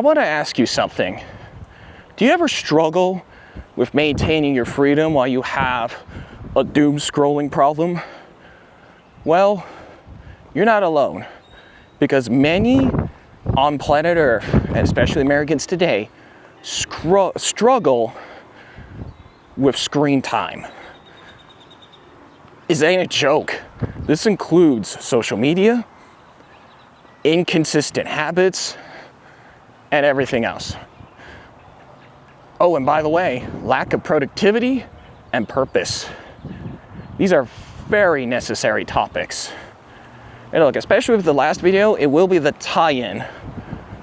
I want to ask you something. Do you ever struggle with maintaining your freedom while you have a doom scrolling problem? Well, you're not alone, because many on planet Earth, and especially Americans today, struggle with screen time. This ain't a joke. This includes social media, inconsistent habits, and everything else. Oh, and by the way, lack of productivity and purpose. These are very necessary topics. And look, especially with the last video, it will be the tie-in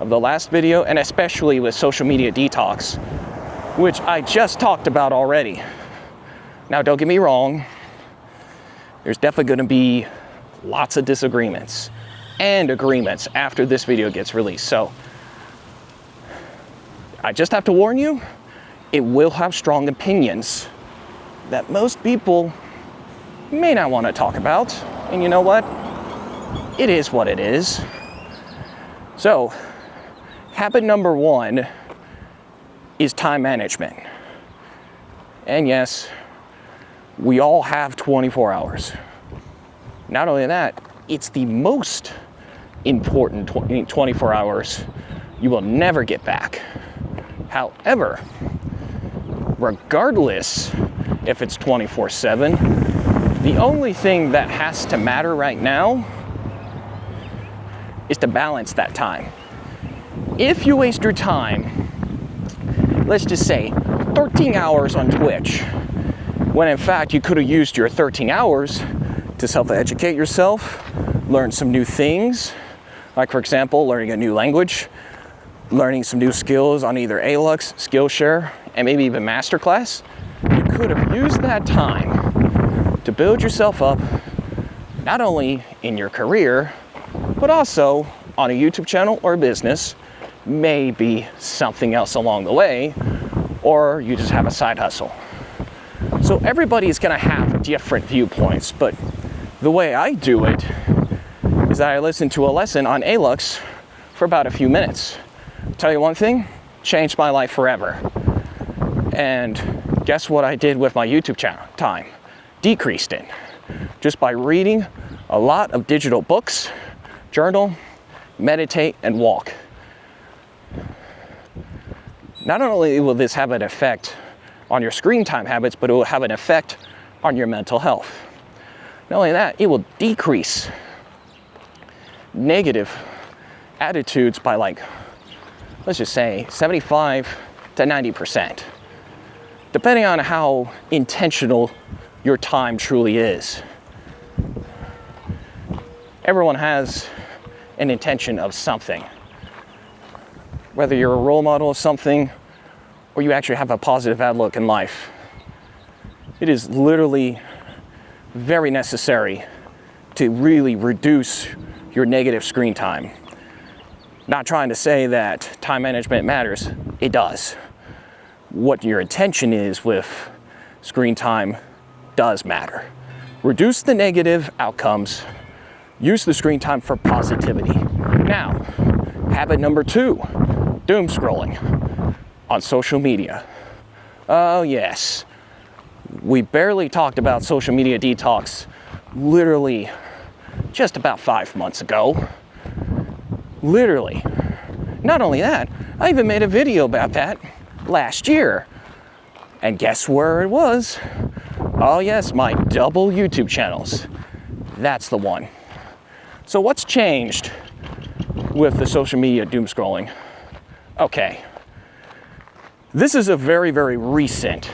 of the last video, and especially with social media detox, which I just talked about already. Now, don't get me wrong, there's definitely going to be lots of disagreements and agreements after this video gets released. So I just have to warn you, it will have strong opinions that most people may not want to talk about. And you know what? It is what it is. So, habit number 1 is time management. And yes, we all have 24 hours. Not only that, it's the most important 24 hours you will never get back. However, regardless if it's 24/7, the only thing that has to matter right now is to balance that time. If you waste your time, let's just say 13 hours on Twitch, when in fact you could have used your 13 hours to self-educate yourself, learn some new things, like for example, learning a new language, learning some new skills on either Alux, Skillshare, and maybe even Masterclass, you could have used that time to build yourself up, not only in your career, but also on a YouTube channel or a business, maybe something else along the way, or you just have a side hustle. So everybody's gonna have different viewpoints, but the way I do it is that I listen to a lesson on Alux for about a few minutes. Tell you one thing, changed my life forever. And guess what I did with my YouTube channel time? Decreased it. Just by reading a lot of digital books, journal, meditate, and walk. Not only will this have an effect on your screen time habits, but it will have an effect on your mental health. Not only that, it will decrease negative attitudes by like, let's just say 75 to 90%, depending on how intentional your time truly is. Everyone has an intention of something. Whether you're a role model of something or you actually have a positive outlook in life, it is literally very necessary to really reduce your negative screen time. Not trying to say that time management matters, it does. What your intention is with screen time does matter. Reduce the negative outcomes, use the screen time for positivity. Now, habit number 2, doom scrolling on social media. Oh yes, we barely talked about social media detox literally just about 5 months ago. Literally. Not only that, I even made a video about that last year. And guess where it was? Oh yes, my double YouTube channels. That's the one. So what's changed with the social media doom scrolling? Okay. This is a very, very recent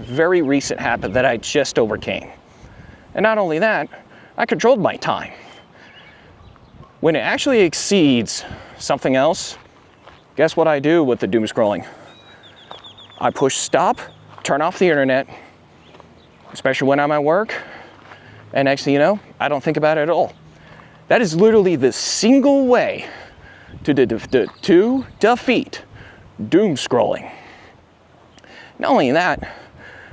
habit that I just overcame. And not only that, I controlled my time. When it actually exceeds something else, guess what I do with the doom scrolling? I push stop, turn off the internet, especially when I'm at work, and next thing you know, I don't think about it at all. That is literally the single way to defeat doom scrolling. Not only that,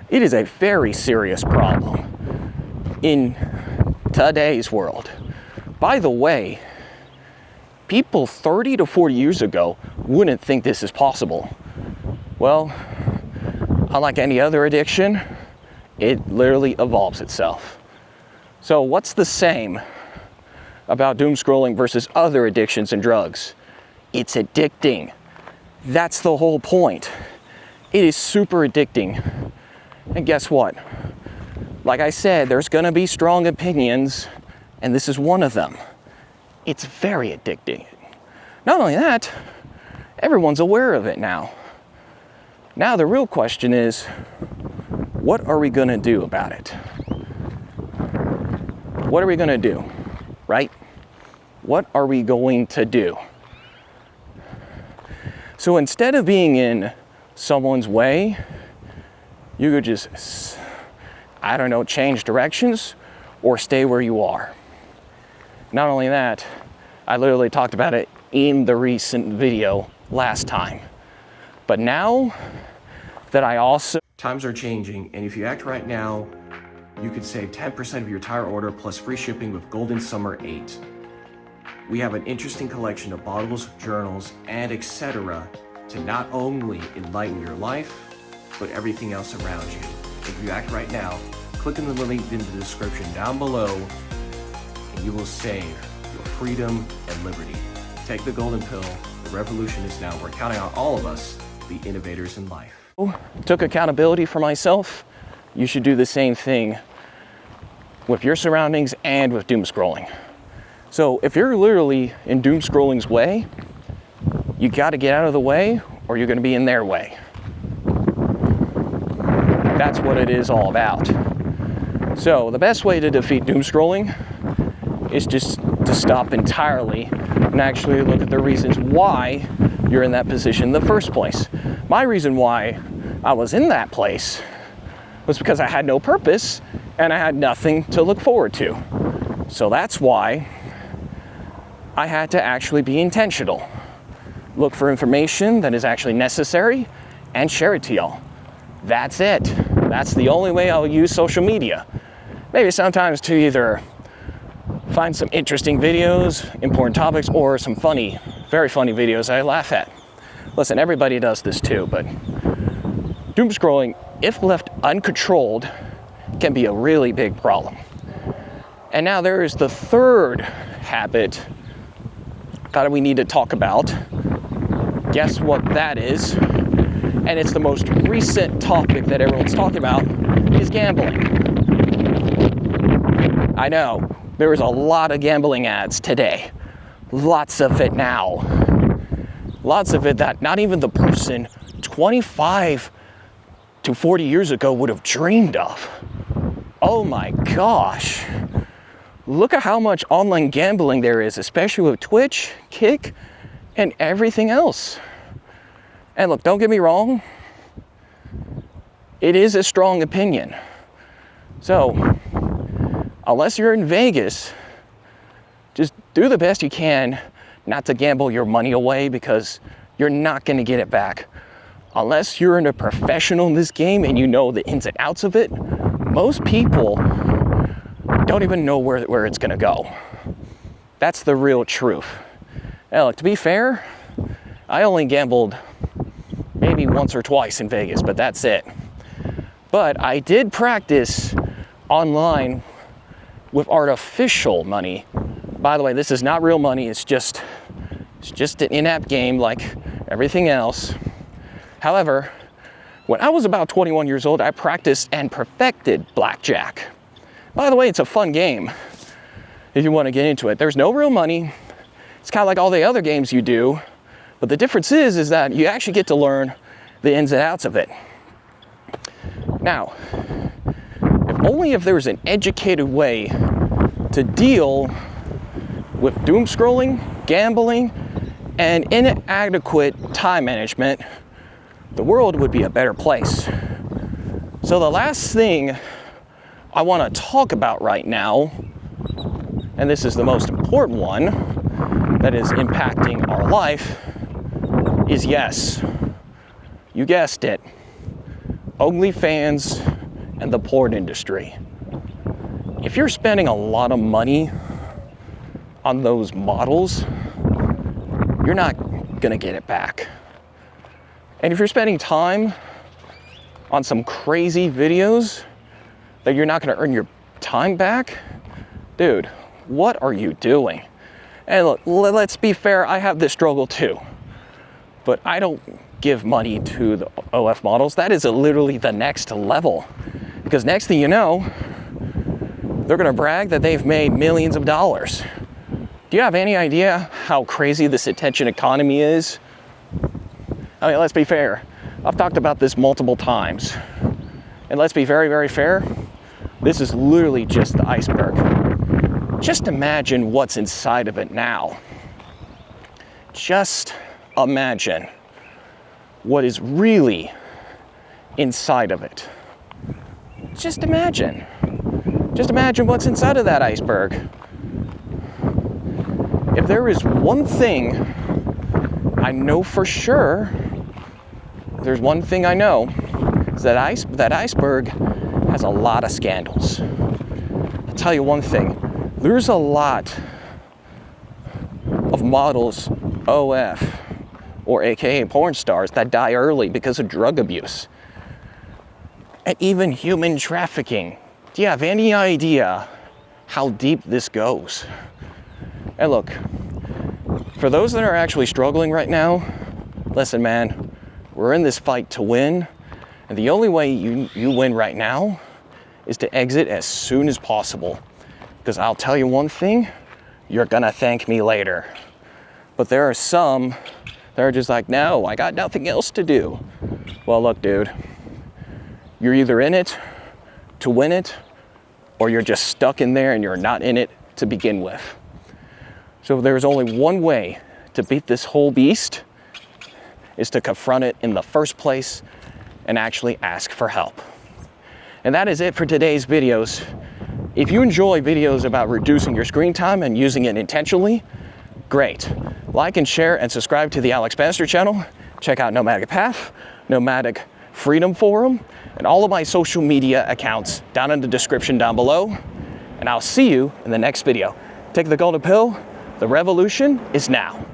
it is a very serious problem in today's world. By the way, People 30 to 40 years ago wouldn't think this is possible. Well, unlike any other addiction, it literally evolves itself. So what's the same about doom scrolling versus other addictions and drugs? It's addicting. That's the whole point. It is super addicting. And guess what? Like I said, there's gonna be strong opinions, and this is one of them. It's very addicting. Not only that, everyone's aware of it now. Now the real question is, what are we gonna do about it? What are we gonna do, right? What are we going to do? So instead of being in someone's way, you could just, I don't know, change directions or stay where you are. Not only that, I literally talked about it in the recent video last time. But now that I also... Times are changing, and if you act right now, you could save 10% of your entire order plus free shipping with Golden Summer 8. We have an interesting collection of bottles, journals, and etc. to not only enlighten your life, but everything else around you. If you act right now, click on the link in the description down below, and you will save your freedom and liberty. Take the golden pill. The revolution is now. We're counting on all of us, the innovators in life. Took accountability for myself. You should do the same thing with your surroundings and with doom scrolling. So if you're literally in doom scrolling's way, you got to get out of the way or you're going to be in their way. That's what it is all about. So the best way to defeat doom scrolling is just to stop entirely and actually look at the reasons why you're in that position in the first place. My reason why I was in that place was because I had no purpose and I had nothing to look forward to. So that's why I had to actually be intentional. Look for information that is actually necessary and share it to y'all. That's it. That's the only way I'll use social media. Maybe sometimes to either find some interesting videos, important topics, or some funny, very funny videos I laugh at. Listen, everybody does this too, but doom scrolling, if left uncontrolled, can be a really big problem. And now there is the third habit that we need to talk about. Guess what that is? And it's the most recent topic that everyone's talking about, is gambling. I know, there is a lot of gambling ads today. Lots of it now. Lots of it that not even the person 25 to 40 years ago would have dreamed of. Oh my gosh. Look at how much online gambling there is, especially with Twitch, Kick, and everything else. And look, don't get me wrong, it is a strong opinion. So, unless you're in Vegas, just do the best you can not to gamble your money away because you're not going to get it back. Unless you're a professional in this game and you know the ins and outs of it, most people don't even know where it's going to go. That's the real truth. And look, to be fair, I only gambled maybe once or twice in Vegas, but that's it. But I did practice online with artificial money. By the way, this is not real money, it's just an in-app game like everything else. However, when I was about 21 years old, I practiced and perfected blackjack. By the way, it's a fun game if you want to get into it. There's no real money. It's kind of like all the other games you do, but the difference is that you actually get to learn the ins and outs of it. Now, if there was an educated way to deal with doom scrolling, gambling, and inadequate time management, the world would be a better place. So the last thing I want to talk about right now, and this is the most important one that is impacting our life, is yes, you guessed it, OnlyFans and the porn industry. If you're spending a lot of money on those models, you're not gonna get it back. And if you're spending time on some crazy videos that you're not gonna earn your time back, dude, what are you doing? And look, let's be fair, I have this struggle too. But I don't give money to the OF models. That is literally the next level. Because next thing you know, they're gonna brag that they've made millions of dollars. Do you have any idea how crazy this attention economy is? I mean, let's be fair. I've talked about this multiple times. And let's be very, very fair. This is literally just the iceberg. Just imagine what's inside of it now. Just imagine what is really inside of it. Just imagine. Just imagine what's inside of that iceberg. If there is one thing I know for sure, there's one thing I know, is that iceberg has a lot of scandals. I'll tell you one thing, there's a lot of models, OF, or AKA porn stars, that die early because of drug abuse. And even human trafficking. Do you have any idea how deep this goes? And look, for those that are actually struggling right now, listen man, we're in this fight to win, and the only way you win right now is to exit as soon as possible. Because I'll tell you one thing, you're gonna thank me later. But there are some that are just like, no, I got nothing else to do. Well, look, dude, you're either in it to win it, or you're just stuck in there and you're not in it to begin with. So there's only one way to beat this whole beast, is to confront it in the first place and actually ask for help. And that is it for today's videos. If you enjoy videos about reducing your screen time and using it intentionally, great. Like and share and subscribe to the Alex Banister channel. Check out Nomadic Path, Nomadic Freedom Forum, and all of my social media accounts down in the description down below. And I'll see you in the next video. Take the golden pill. The revolution is now.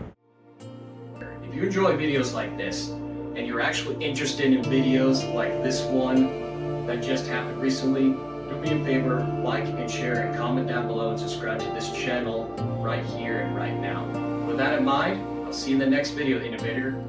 If you enjoy videos like this, and you're actually interested in videos like this one that just happened recently, do me a favor, like and share and comment down below and subscribe to this channel right here and right now. With that in mind, I'll see you in the next video, innovator.